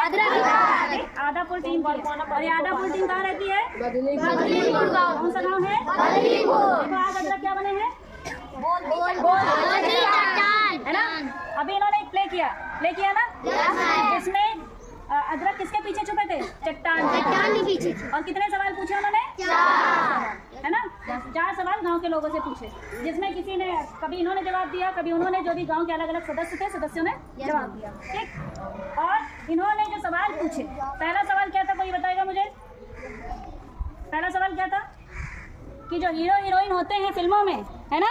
अदरक। आधा full team की है और ये आधा फुल टीम कहाँ रहती है? कौन सा गाँव है? आज अदरक क्या बने हैं? है ना? अभी इन्होंने एक प्ले किया ना, जिसमें अदरक किसके पीछे छुपे थे? चट्टान के पीछे। और कितने सवाल पूछे उन्होंने? 4, है ना? 4 सवाल गांव के लोगों से पूछे, जिसमें किसी ने कभी इन्होंने जवाब दिया, कभी उन्होंने, जो भी गांव के अलग अलग सदस्य थे सदस्यों ने जवाब दिया। ठीक। और इन्होंने जो सवाल पूछे, पहला सवाल क्या था, कोई बताएगा मुझे? पहला सवाल क्या था? कि जो हीरो हीरोइन होते हैं फिल्मों में, है ना,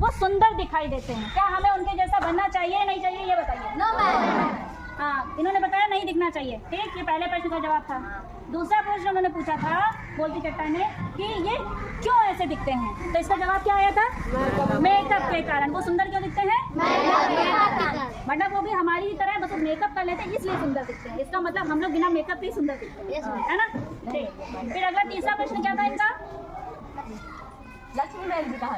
वो सुंदर दिखाई देते हैं, क्या हमें उनके जैसा बनना चाहिए नहीं चाहिए, ये बताइए। हाँ, इन्होंने बताया नहीं दिखना चाहिए। ठीक, ये पहले प्रश्न का जवाब था। दूसरा प्रश्न उन्होंने पूछा था, बोलती चट्टान ने, कि ये क्यों ऐसे दिखते हैं, तो इसका जवाब क्या आया था? मेकअप के कारण। वो सुंदर क्यों दिखते हैं? वरना वो भी हमारी ही तरह बस मेकअप कर लेते हैं इसलिए सुंदर दिखते हैं। इसका मतलब हम लोग बिना मेकअप के ही सुंदर दिखते हैं, है ना? ठीक। फिर अगला तीसरा प्रश्न क्या था इनका? लक्ष्मी महल जी कहा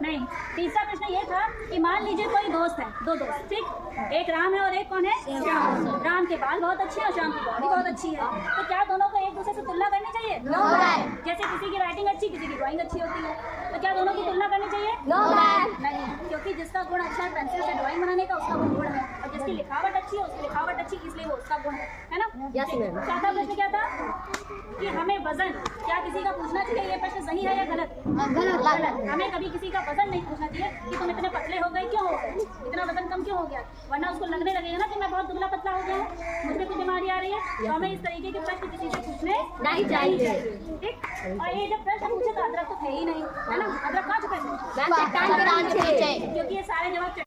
नहीं। तीसरा प्रश्न ये था कि मान लीजिए कोई दोस्त है, 2 दोस्त, ठीक, एक राम है और एक कौन है? श्याम। राम के बाल बहुत अच्छे हैं और श्याम की बॉडी बहुत अच्छी है, तो क्या दोनों को एक दूसरे से तुलना करनी चाहिए? जैसे किसी की राइटिंग अच्छी, किसी की ड्राइंग अच्छी होती है, तो क्या दोनों की तुलना करनी चाहिए? नहीं, क्योंकि जिसका गुण अच्छा है पेंसिल से ड्राइंग बनाने का, उसका गुण है, और जिसकी लिखावट अच्छी है उसकी लिखावट अच्छी, इसलिए वो उसका गुण है ना? चौथा प्रश्न क्या था? कि हमें वजन क्या किसी का पूछना चाहिए? ये प्रश्न सही है या गलत? गलत। हमें कभी किसी का वजन नहीं पूछना चाहिए कि तुम इतने पतले हो गए, क्यों हो गए, इतना वजन कम क्यों हो गया, वरना उसको लगने लगेगा ना कि मैं बहुत दुबला पतला हो गया हूँ, मुझे कोई बीमारी आ रही है। तो हमें इस तरीके के प्रश्न किसी से पूछने नहीं चाहिए। ठीक। और ये जब प्रश्न पूछे तो अदरक तो थे ही नहीं, है ना? अदरक कहाँ छुपे? क्योंकि ये सारे जवाब